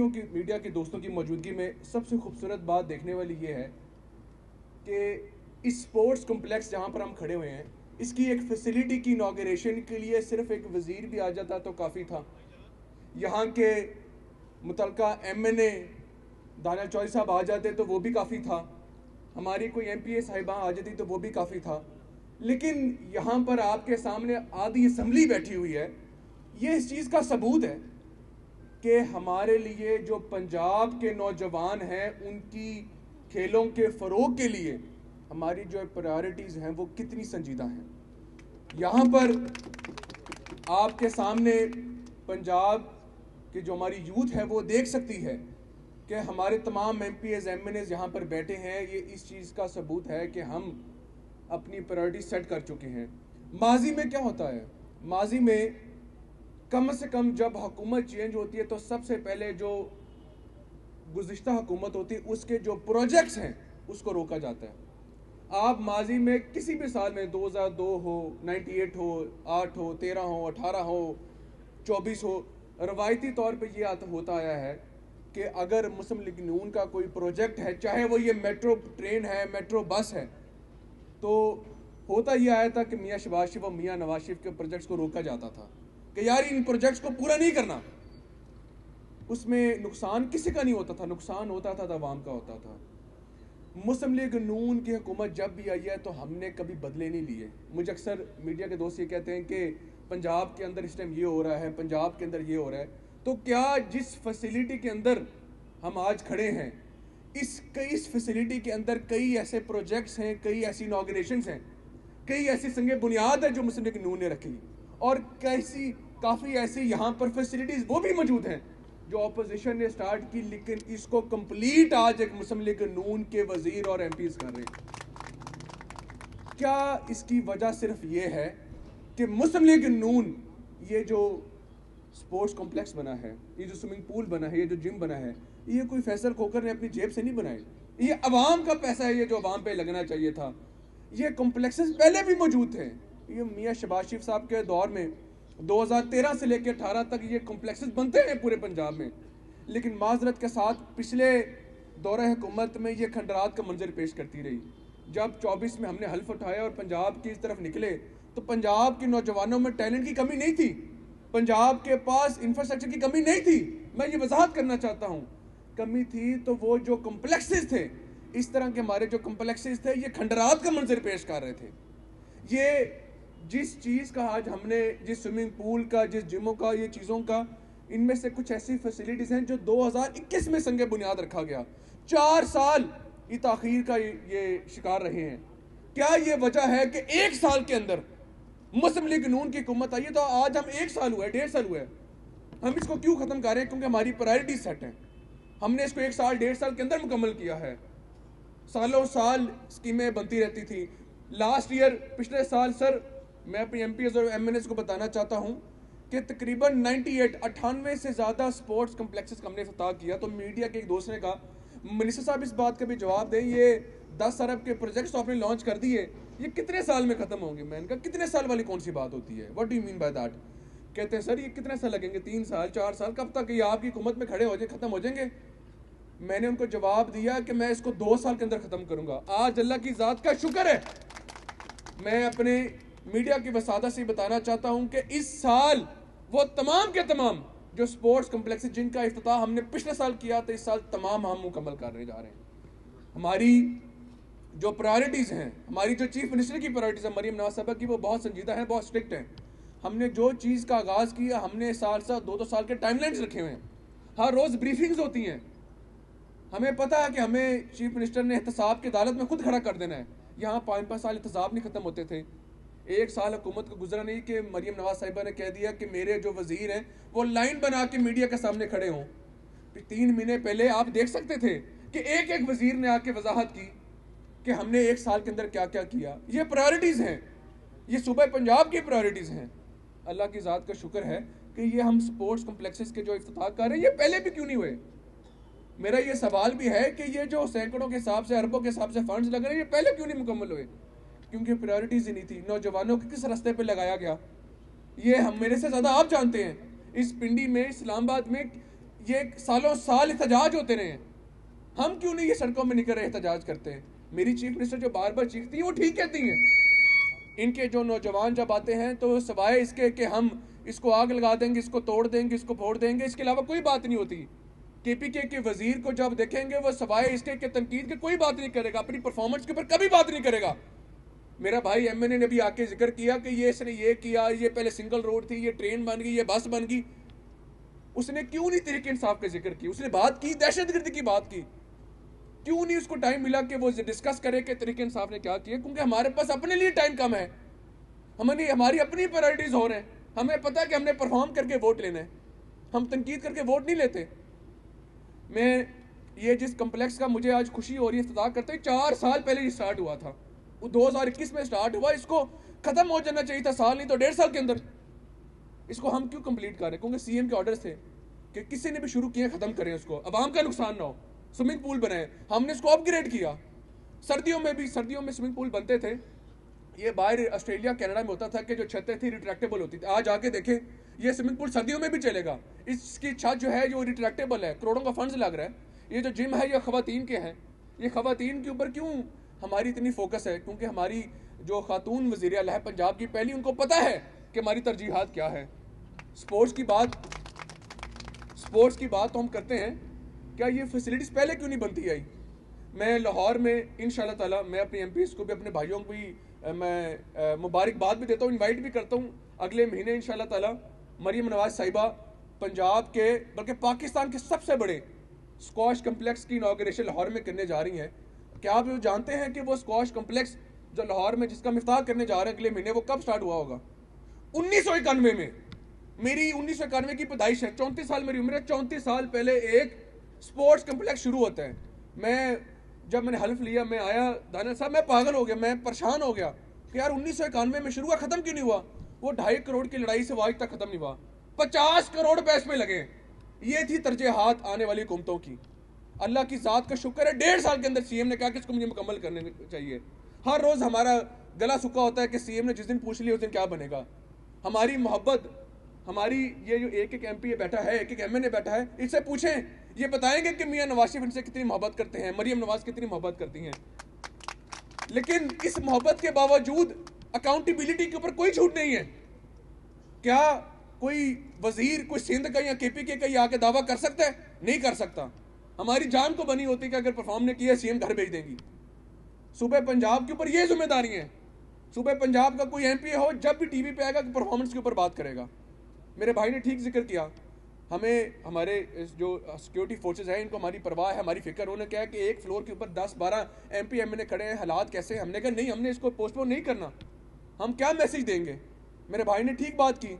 Media के दोस्तों की मौजूदगी में सबसे खूबसूरत बात देखने वाली ये है कि इस स्पोर्ट्स कॉम्प्लेक्स जहाँ पर हम खड़े हुए हैं, इसकी एक फैसिलिटी की इनॉग्रेशन के लिए सिर्फ एक वज़ीर भी आ जाता तो काफ़ी था। यहाँ के मुतलका MNA दानियाल चौधरी साहब आ जाते तो वो भी काफ़ी था, हमारी कोई MPA साहिबा आ जाती तो वो भी काफ़ी था। लेकिन यहाँ पर आपके सामने आधी असम्बली बैठी हुई है। ये इस चीज़ का सबूत है कि हमारे लिए जो पंजाब के नौजवान हैं उनकी खेलों के फ़रोग के लिए हमारी जो प्रायोरिटीज़ हैं वो कितनी संजीदा हैं। यहाँ पर आपके सामने पंजाब की जो हमारी यूथ है वो देख सकती है कि हमारे तमाम MPs MNAs यहाँ पर बैठे हैं। ये इस चीज़ का सबूत है कि हम अपनी प्रायोरिटी सेट कर चुके हैं। माजी में क्या होता है, माजी में कम से कम जब हुकूमत चेंज होती है तो सबसे पहले जो गुज़िश्ता हुकूमत होती है उसके जो प्रोजेक्ट्स हैं उसको रोका जाता है। आप माजी में किसी भी साल में 2002 हो, 98 हो, 8 हो, 13 हो, 18 हो, 24 हो, रवायती तौर पे ये होता आया है कि अगर मुस्लिम लीग नून का कोई प्रोजेक्ट है, चाहे वो ये मेट्रो ट्रेन है, मेट्रो बस है, तो होता यह आया था कि मियाँ शहबाज शरीफ और मियाँ नवाज शरीफ के प्रोजेक्ट्स को रोका जाता था कि यार इन प्रोजेक्ट्स को पूरा नहीं करना। उसमें नुकसान किसी का नहीं होता था, नुकसान होता था अवाम का होता था। मुस्लिम लीग नून की हुकूमत जब भी आई है तो हमने कभी बदले नहीं लिए। मुझे अक्सर मीडिया के दोस्त ये कहते हैं कि पंजाब के अंदर इस टाइम ये हो रहा है, पंजाब के अंदर ये हो रहा है, तो क्या जिस फैसिलिटी के अंदर हम आज खड़े हैं इस फैसिलिटी के अंदर कई ऐसे प्रोजेक्ट्स हैं, कई ऐसी इनॉग्रेशंस हैं, कई ऐसी संगे बुनियाद है जो मुस्लिम लीग नून ने रखी, और काफ़ी ऐसी यहाँ पर फैसिलिटीज़ वो भी मौजूद हैं जो अपोजिशन ने स्टार्ट की, लेकिन इसको कंप्लीट आज एक मुस्लिम लीग नून के वजीर और MPs कर रहे हैं। क्या इसकी वजह सिर्फ ये है कि मुस्लिम लीग नून ये जो स्पोर्ट्स कॉम्प्लेक्स बना है, ये जो स्विमिंग पूल बना है, ये जो जिम बना है, ये कोई फैसल खोकर ने अपनी जेब से नहीं बनाए, ये अवाम का पैसा है, ये जो अवाम पे लगना चाहिए था। ये कॉम्प्लेक्सेस पहले भी मौजूद थे। ये मियाँ शहबाज शरीफ साहब के दौर में 2013 से लेकर 18 तक ये कॉम्प्लेक्सेस बनते हैं पूरे पंजाब में, लेकिन माजरत के साथ पिछले दौरे हुकूमत में ये खंडरात का मंजर पेश करती रही। जब 24 में हमने हल्फ उठाया और पंजाब की इस तरफ निकले तो पंजाब के नौजवानों में टैलेंट की कमी नहीं थी, पंजाब के पास इंफ्रास्ट्रक्चर की कमी नहीं थी। मैं ये वजाहत करना चाहता हूँ, कमी थी तो वो जो कॉम्प्लेक्सेस थे, इस तरह के हमारे जो कॉम्प्लेक्सेस थे, ये खंडरात का मंजर पेश कर रहे थे। ये जिस चीज़ का आज हमने, जिस स्विमिंग पूल का, जिस जिमों का, ये चीज़ों का, इनमें से कुछ ऐसी फैसिलिटीज़ हैं जो 2021 में संगे बुनियाद रखा गया। 4 साल ये ताख़ीर का ये शिकार रहे हैं। क्या ये वजह है कि 1 साल के अंदर मुस्लिम लीग नून की हुकूमत आई है, तो आज हम 1 साल हुआ है, 1.5 साल हुआ है, हम इसको क्यों ख़त्म कर रहे हैं? क्योंकि हमारी प्रायोरिटी सेट है। हमने इसको 1 साल 1.5 साल के अंदर मुकम्मल किया है। सालों साल स्कीमें बनती रहती थी। लास्ट ईयर, पिछले साल सर, मैं अपनी MPs और MNAs को बताना चाहता हूँ कि तकरीबन 98 से ज़्यादा स्पोर्ट्स कम्प्लेक्सेस हमने इफ्तिताह किया। तो मीडिया के एक दोस्त ने कहा, मिनिस्टर साहब इस बात का भी जवाब दें, ये 10 अरब के प्रोजेक्ट्स आपने लॉन्च कर दिए, ये कितने साल में ख़त्म होंगे? मैंने कहा कितने साल वाली कौन सी बात होती है, what do you mean by that? कहते हैं सर ये कितने साल लगेंगे, 3 साल 4 साल, कब तक ये आपकी हुकूमत में खड़े हो जाए, ख़त्म हो जाएंगे? मैंने उनको जवाब दिया कि मैं इसको 2 साल के अंदर ख़त्म करूँगा। आज अल्लाह की ज़ात का शुक्र है, मैं अपने मीडिया की वसादत से बताना चाहता हूं कि इस साल वो तमाम के तमाम जो स्पोर्ट्स कम्प्लेक्स जिनका इफ्तिताह हमने पिछले साल किया था, इस साल तमाम हम मुकम्मल करने जा रहे हैं। हमारी जो प्रायोरिटीज़ हैं, हमारी जो चीफ मिनिस्टर की प्रायोरिटीज़ है मरीम नवाज साहबा की, वो बहुत संजीदा है, बहुत स्ट्रिक्ट है। हमने जो चीज़ का आगाज़ किया, हमने साल 2-2 साल के टाइमलाइंस रखे हुए हैं, हर रोज़ ब्रीफिंग्स होती हैं। हमें पता है कि हमें चीफ मिनिस्टर ने एहतसाब की अदालत में खुद खड़ा कर देना है। यहाँ 5-5 साल एहतसाब नहीं ख़त्म होते थे। 1 साल हुकूमत को गुजरा नहीं कि मरीम नवाज साहिबा ने कह दिया कि मेरे जो वजीर हैं वो लाइन बना के मीडिया के सामने खड़े हों। 3 महीने पहले आप देख सकते थे कि एक वजीर ने आके वजाहत की कि हमने 1 साल के अंदर क्या क्या किया। ये प्रायोरिटीज़ हैं, ये सूबे पंजाब की प्रायोरिटीज़ हैं। अल्लाह की ज़ात का शुक्र है कि ये हम स्पोर्ट्स कम्प्लेक्सेस के जो इफ्तिताह कर रहे हैं, ये पहले भी क्यों नहीं हुए? मेरा ये सवाल भी है कि ये जो सैकड़ों के हिसाब से, अरबों के हिसाब से फंड्स लग रहे हैं, ये पहले क्यों नहीं मुकम्मल हुए? क्योंकि प्रायोरिटीज़ ही नहीं थी। नौजवानों को किस रास्ते पे लगाया गया, ये हम मेरे से ज़्यादा आप जानते हैं। इस पिंडी में, इस्लामाबाद में ये सालों साल एहतजाज होते रहे हैं, हम क्यों नहीं ये सड़कों में निकल रहे एहतजाज करते हैं? मेरी चीफ मिनिस्टर जो बार बार चीखती है वो ठीक कहती हैं। इनके जो नौजवान जब आते हैं तो सवाए इसके कि हम इसको आग लगा देंगे, इसको तोड़ देंगे, इसको फोड़ देंगे, इसके अलावा कोई बात नहीं होती। केपीके के वजीर को जब देखेंगे वो सवाए इसके कि तनकीद के कोई बात नहीं करेगा, अपनी परफॉर्मेंस के ऊपर कभी बात नहीं करेगा। मेरा भाई एमएनए ने भी आके जिक्र किया कि ये इसने ये किया, ये पहले सिंगल रोड थी, ये ट्रेन बन गई, ये बस बन गई। उसने क्यों नहीं तहरीक इंसाफ का जिक्र किया? उसने बात की, दहशतगर्दी की बात की। क्यों नहीं उसको टाइम मिला कि वो डिस्कस करे कि तहरीक इंसाफ ने क्या किया? क्योंकि हमारे पास अपने लिए टाइम कम है, हमारी अपनी प्रायोरिटीज हो रहे हैं। हमें पता है कि हमने परफॉर्म करके वोट लेना है, हम तनकीद करके वोट नहीं लेते। मैं ये जिस कम्प्लेक्स का मुझे आज खुशी हो रही है इफ्तिताह करते हुए, 4 साल पहले ये स्टार्ट हुआ था, वो 2021 में स्टार्ट हुआ। इसको खत्म हो जाना चाहिए था साल नहीं तो 1.5 साल के अंदर। इसको हम क्यों कंप्लीट कर रहे हैं? क्योंकि सीएम के ऑर्डर्स थे कि किसी ने भी शुरू किया खत्म करें उसको, अवाम का नुकसान ना हो। स्विमिंग पूल बनाए, हमने इसको अपग्रेड किया। सर्दियों में स्विमिंग पूल बनते थे, ये बाहर ऑस्ट्रेलिया कनाडा में होता था कि जो छतें थी रिट्रैक्टेबल होती थी। आज आके देखें ये स्विमिंग पूल सर्दियों में भी चलेगा। इसकी छत जो है जो रिट्रैक्टेबल है, करोड़ों का फंड्स लग रहा है। ये जो जिम है ये खवातीन के हैं। ये खवातीन के ऊपर क्यों हमारी इतनी फोकस है? क्योंकि हमारी जो खातून वज़ीर आला है पंजाब की, पहली उनको पता है कि हमारी तरजीहात क्या है। स्पोर्ट्स की बात तो हम करते हैं, क्या ये फैसिलिटीज़ पहले क्यों नहीं बनती आई? मैं लाहौर में इंशाल्लाह ताला मैं अपने एमपीज़ को भी, अपने भाइयों को भी मैं मुबारकबाद भी देता हूँ, इनवाइट भी करता हूँ। अगले महीने इंशाल्लाह ताला मरीम नवाज साहिबा पंजाब के बल्कि पाकिस्तान के सबसे बड़े स्क्वाश कम्प्लेक्स की इनॉग्रेशन लाहौर में करने जा रही हैं। क्या आप जानते हैं कि वो स्क्वाश कम्प्लेक्स जो लाहौर में जिसका इफ्तिताह करने जा रहे हैं अगले महीने, वो कब स्टार्ट हुआ होगा? 1991 में। मेरी 1991 की पैदाइश है, 34 साल मेरी उम्र है। 34 साल पहले एक स्पोर्ट्स कम्प्लेक्स शुरू होता है। जब मैंने हल्फ लिया, मैं आया दानियल साहब, मैं पागल हो गया, मैं परेशान हो गया कि यार 1991 में शुरू हुआ, खत्म क्यों नहीं हुआ? वो 2.5 करोड़ की लड़ाई से वो आज तक खत्म नहीं हुआ। 50 करोड़ रुपए इसमें लगे। ये थी तरजीहात आने वाली हुकूमतों की। अल्लाह की ज़ात का शुक्र है 1.5 साल के अंदर सीएम ने कहा कि इसको मुझे मुकम्मल करने चाहिए। हर रोज़ हमारा गला सूखा होता है कि सीएम ने जिस दिन पूछ लिया उस दिन क्या बनेगा। हमारी मोहब्बत, हमारी ये जो एक एमपी बैठा है, एक एमएनए बैठा है, इससे पूछें, ये बताएंगे कि मियां नवाज शरीफ इनसे कितनी मोहब्बत करते हैं, मरियम नवाज कितनी मोहब्बत करती हैं। लेकिन इस मोहब्बत के बावजूद अकाउंटेबिलिटी के ऊपर कोई छूट नहीं है। क्या कोई वजीर, कोई सिंध का या केपीके का आके दावा कर सकता है? नहीं कर सकता। हमारी जान को बनी होती कि अगर परफॉर्म ने किया सीएम घर भेज देंगी। सूबे पंजाब के ऊपर ये जिम्मेदारी है। सूबे पंजाब का कोई एमपी हो, जब भी टीवी पे आएगा परफॉर्मेंस के ऊपर बात करेगा। मेरे भाई ने ठीक जिक्र किया, हमें हमारे जो सिक्योरिटी फोर्सेज हैं इनको हमारी परवाह है, हमारी फिक्र। उन्होंने कहा कि एक फ्लोर के ऊपर 10-12 एमपी एमएनए खड़े हैं, हालात कैसे? हमने कहा नहीं, हमने इसको पोस्टपोन नहीं करना, हम क्या मैसेज देंगे? मेरे भाई ने ठीक बात की।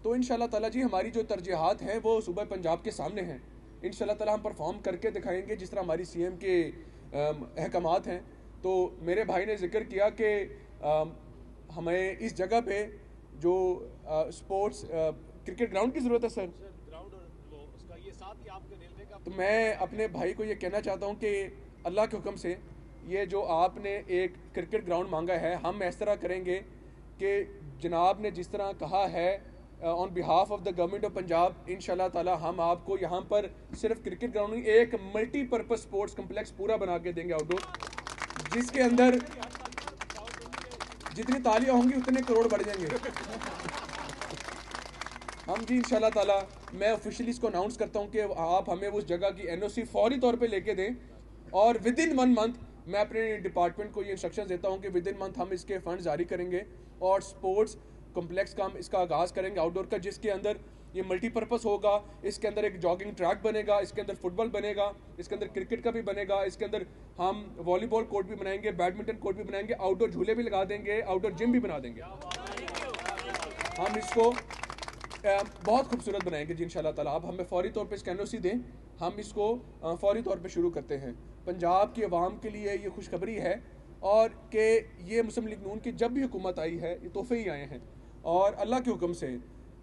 तो इंशाल्लाह ताला जी हमारी जो तरजीहात हैं वो सूबा पंजाब के सामने हैं। इंशाल्लाह ताला हम परफॉर्म करके दिखाएंगे जिस तरह हमारी सीएम के अहकामात हैं। तो मेरे भाई ने जिक्र किया कि हमें इस जगह पे जो स्पोर्ट्स क्रिकेट ग्राउंड की ज़रूरत है सर। तो मैं अपने भाई को ये कहना चाहता हूँ कि अल्लाह के हुक्म से ये जो आपने एक क्रिकेट ग्राउंड मांगा है, हम इस तरह करेंगे कि जनाब ने जिस तरह कहा है on behalf of the government of Punjab, इंशाल्लाह ताला हम आपको यहाँ पर सिर्फ क्रिकेट ग्राउंड नहीं, एक मल्टीपर्पज़ स्पोर्ट्स कम्प्लेक्स पूरा बना के देंगे आउटडोर, जिसके अंदर जितनी तालियां होंगी उतने करोड़ बढ़ जाएंगे। हम जी इंशाल्लाह ताला मैं ऑफिशियली इसको अनाउंस करता हूँ कि आप हमें उस जगह की एनओसी फौरी तौर पे लेके दें, और विद इन 1 मंथ मैं अपने डिपार्टमेंट को ये इंस्ट्रक्शन देता हूँ कि विद इन मंथ हम इसके फंड जारी करेंगे और स्पोर्ट्स कम्प्लेक्स का हम इसका आगाज़ करेंगे आउटडोर का, जिसके अंदर ये मल्टीपर्पज़ होगा। इसके अंदर एक जॉगिंग ट्रैक बनेगा, इसके अंदर फुटबॉल बनेगा, इसके अंदर क्रिकेट का भी बनेगा, इसके अंदर हम वॉलीबॉल कोर्ट भी बनाएंगे, बैडमिंटन कोर्ट भी बनाएंगे, आउटडोर झूले भी लगा देंगे, आउटडोर जिम भी बना देंगे। हम इसको बहुत खूबसूरत बनाएंगे जी इंशाल्लाह ताला। आप हमें फौरी तौर पे इसका एनओसी दें, हम इसको फौरी तौर पे शुरू करते हैं। पंजाब की आवाम के लिए ये खुशखबरी है और कि ये मुस्लिम लीग नून की जब भी हुकूमत आई है ये तोहफे ही आए हैं, और अल्लाह के हुक्म से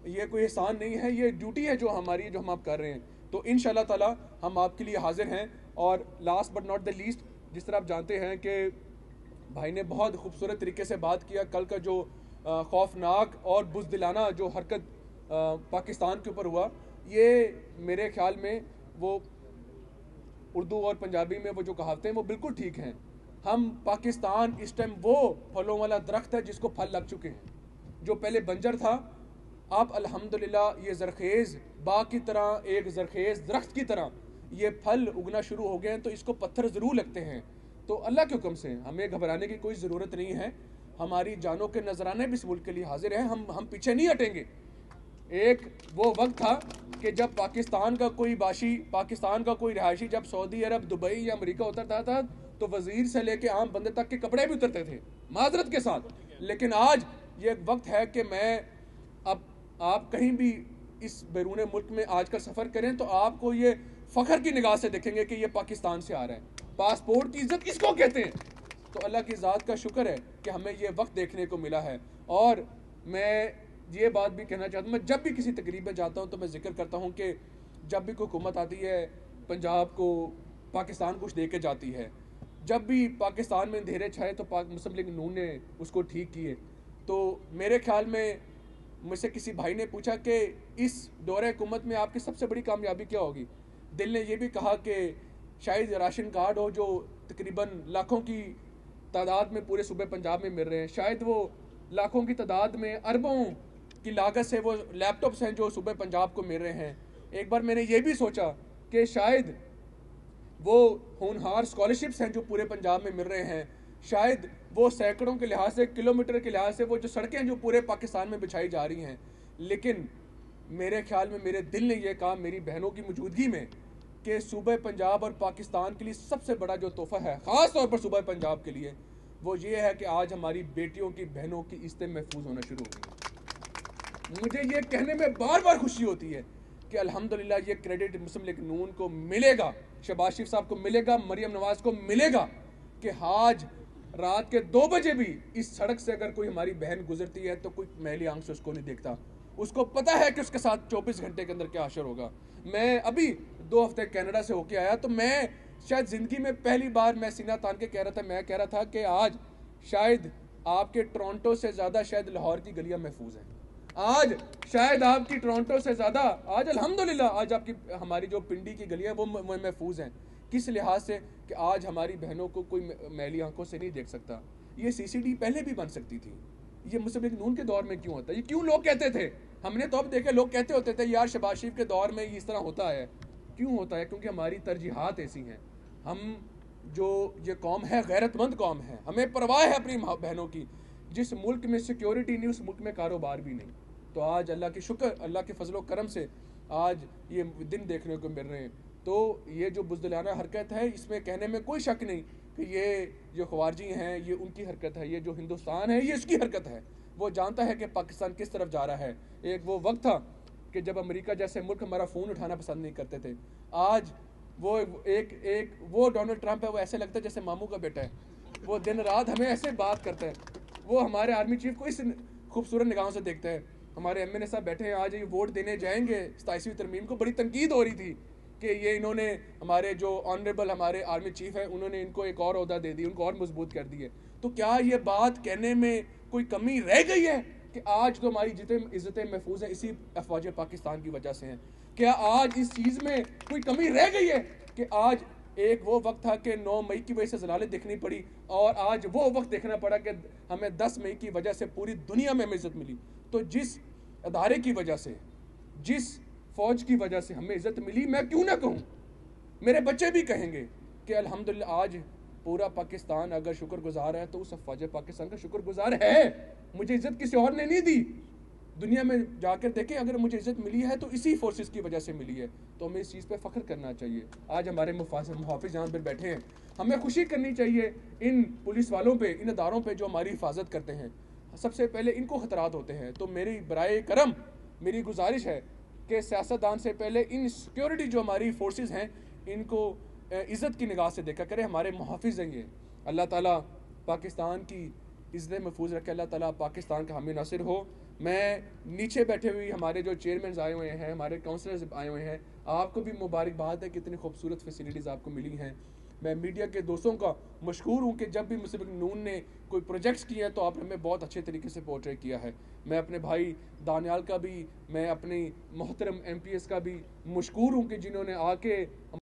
ये कोई एहसान नहीं है, ये ड्यूटी है जो हमारी, जो हम आप कर रहे हैं। तो इंशाल्लाह ताला हम आपके लिए हाजिर हैं। और last but not the least, जिस तरह आप जानते हैं कि भाई ने बहुत खूबसूरत तरीके से बात किया, कल का जो खौफनाक और बुज़दिलाना जो हरकत पाकिस्तान के ऊपर हुआ, ये मेरे ख्याल में वो उर्दू और पंजाबी में वो जो कहावतें हैं वो बिल्कुल ठीक हैं। हम पाकिस्तान इस टाइम वो फलों वाला दरख्त है जिसको फल लग चुके हैं। जो पहले बंजर था, आप अल्हम्दुलिल्लाह ये जरखेज़ बाग की तरह, एक जरखेज़ दरख्त की तरह ये फल उगना शुरू हो गए हैं। तो इसको पत्थर ज़रूर लगते हैं, तो अल्लाह के हुक्म से हमें घबराने की कोई ज़रूरत नहीं है। हमारी जानों के नजराने भी इस मुल्क के लिए हाजिर हैं, हम पीछे नहीं हटेंगे। एक वो वक्त था कि जब पाकिस्तान का कोई बाशी, पाकिस्तान का कोई रिहायशी जब सऊदी अरब, दुबई या अमेरिका उतरता था तो वजीर से लेके आम बंदे तक के कपड़े भी उतरते थे माजरत के साथ। लेकिन आज ये एक वक्त है कि अब आप कहीं भी इस बैरून मुल्क में आज का सफ़र करें तो आपको ये फ़ख्र की निगाह से देखेंगे कि ये पाकिस्तान से आ रहा है। पासपोर्ट की इज्जत किसको कहते हैं? तो अल्लाह की ज़ात का शुक्र है कि हमें ये वक्त देखने को मिला है। और मैं ये बात भी कहना चाहता हूँ, मैं जब भी किसी तकरीब में जाता हूँ तो मैं जिक्र करता हूँ कि जब भी कोई हुकूमत आती है पंजाब को, पाकिस्तान कुछ दे के जाती है। जब भी पाकिस्तान में अंधेरे छाए तो मुस्लिम लीग नून ने उसको ठीक किए। तो मेरे ख्याल में मुझसे किसी भाई ने पूछा कि इस दौरे हुकूमत में आपकी सबसे बड़ी कामयाबी क्या होगी? दिल ने यह भी कहा कि शायद राशन कार्ड हो जो तकरीबन लाखों की तादाद में पूरे सूबे पंजाब में मिल रहे हैं, शायद वो लाखों की तादाद में अरबों की लागत से वो लैपटॉप्स हैं जो सूबे पंजाब को मिल रहे हैं। एक बार मैंने ये भी सोचा कि शायद वो होनहार स्कॉलरशिप्स हैं जो पूरे पंजाब में मिल रहे हैं, शायद वो सैकड़ों के लिहाज से, किलोमीटर के लिहाज से वो जो सड़कें जो पूरे पाकिस्तान में बिछाई जा रही हैं। लेकिन मेरे ख्याल में मेरे दिल ने यह कहा मेरी बहनों की मौजूदगी में कि सूबे पंजाब और पाकिस्तान के लिए सबसे बड़ा जो तोहफा है, ख़ास तौर पर सूबे पंजाब के लिए, वो ये है कि आज हमारी बेटियों की, बहनों की इज्जतें महफूज होना शुरू हो गई। मुझे ये कहने में बार बार खुशी होती है कि अल्हम्दुलिल्लाह ये क्रेडिट मुस्लिम लीग नून को मिलेगा, शहबाज शरीफ साहब को मिलेगा, मरियम नवाज को मिलेगा कि आज रात के 2 बजे भी इस सड़क से अगर कोई हमारी बहन गुजरती है तो कोई मैली आंख से उसको नहीं देखता। उसको पता है कि उसके साथ 24 घंटे के अंदर क्या असर होगा। मैं अभी 2 हफ्ते कनाडा से होके आया तो मैं शायद ज़िंदगी में पहली बार मैं सीना तान के कह रहा था कि आज शायद आपके टोरंटो से ज़्यादा शायद लाहौर की गलियां महफूज हैं। आज शायद आपकी टोरंटो से ज़्यादा आज अल्हम्दुलिल्लाह आज आपकी हमारी जो पिंडी की गलियां वो महफूज हैं। किस लिहाज से कि आज हमारी बहनों को कोई मैली आंखों से नहीं देख सकता। ये CCD पहले भी बन सकती थी, ये मुस्लिम लीग नून के दौर में क्यों होता है? ये क्यों लोग कहते थे, हमने तो अब देखे लोग कहते होते थे यार शहबाज शरीफ के दौर में ये इस तरह होता है। क्यों होता है? क्योंकि हमारी तरजीहात ऐसी हैं। हम जो ये कौम है गैरतमंद कौम है, हमें परवाह है अपनी बहनों की। जिस मुल्क में सिक्योरिटी नहीं उस मुल्क में कारोबार भी नहीं। तो आज अल्लाह की शुक्र, अल्लाह के फजलो करम से आज ये दिन देखने को मिल रहे हैं। तो ये जो बुज़दिलाना हरकत है इसमें कहने में कोई शक नहीं कि ये जो ख्वारजी हैं ये उनकी हरकत है, ये जो हिंदुस्तान है ये इसकी हरकत है। वो जानता है कि पाकिस्तान किस तरफ जा रहा है। एक वो वक्त था कि जब अमेरिका जैसे मुल्क हमारा फ़ोन उठाना पसंद नहीं करते थे। आज वो वो डोनाल्ड ट्रंप है, वो ऐसे लगता है जैसे मामू का बेटा है। वो दिन रात हमें ऐसे बात करता है। वो हमारे आर्मी चीफ को इस खूबसूरत निगाहों से देखता है। हमारे MNA साहब बैठे हैं, आज ये वोट देने जाएंगे 27वीं तरमीम को, बड़ी तनकीद हो रही थी कि ये इन्होंने हमारे जो ऑनरेबल हमारे आर्मी चीफ है उन्होंने इनको एक और ओहदा दे दी, उनको और मजबूत कर दिए। तो क्या ये बात कहने में कोई कमी रह गई है कि आज तो हमारी जितने इज्जतें महफूज हैं इसी अफवाज पाकिस्तान की वजह से हैं? क्या आज इस चीज़ में कोई कमी रह गई है कि आज एक वो वक्त था कि 9 मई की वजह से जलालत देखनी पड़ी और आज वो वक्त देखना पड़ा कि हमें 10 मई की वजह से पूरी दुनिया में हमें इज्जत मिली। तो जिस अदारे की वजह से, जिस फौज की वजह से हमें इज्जत मिली, मैं क्यों ना कहूँ, मेरे बच्चे भी कहेंगे कि अल्हम्दुलिल्लाह आज पूरा पाकिस्तान अगर शुक्रगुजार है तो उस फौज पाकिस्तान का शुक्रगुजार है। मुझे इज्जत किसी और ने नहीं दी। दुनिया में जाकर देखें, अगर मुझे इज्जत मिली है तो इसी फोर्सेस की वजह से मिली है। तो हमें इस चीज़ पे फ़ख्र करना चाहिए। आज हमारे मुहाफ़िज़ यहाँ पर बैठे हैं, हमें खुशी करनी चाहिए इन पुलिस वालों पे, इन अदारों पे जो हमारी हिफाजत करते हैं। सबसे पहले इनको खतरात होते हैं। तो मेरी बराए करम मेरी गुजारिश है कि सियासतदान से पहले इन सिक्योरिटी जो हमारी फोर्सेस हैं इनको इज़्ज़त की निगाह से देखा करें। हमारे मुहाफ़िज़ हैं ये। अल्लाह ताला पाकिस्तान की इज़्ज़त महफूज रखे, अल्लाह ताला पाकिस्तान का हामी नासिर हो। मैं नीचे बैठे हुए हमारे जो चेयरमैन आए हुए हैं, हमारे काउंसलर्स आए हुए हैं, आपको भी मुबारकबाद है, कितनी खूबसूरत फैसिलिटीज़ आपको मिली हैं। मैं मीडिया के दोस्तों का मशहूर हूँ कि जब भी मुस्लिम लीग नून ने कोई प्रोजेक्ट्स किए हैं तो आपने हमें बहुत अच्छे तरीके से पोर्ट्रे किया है। मैं अपने भाई दानियाल का भी, मैं अपनी मोहतरम MPS का भी मशहूर हूँ कि जिन्होंने आके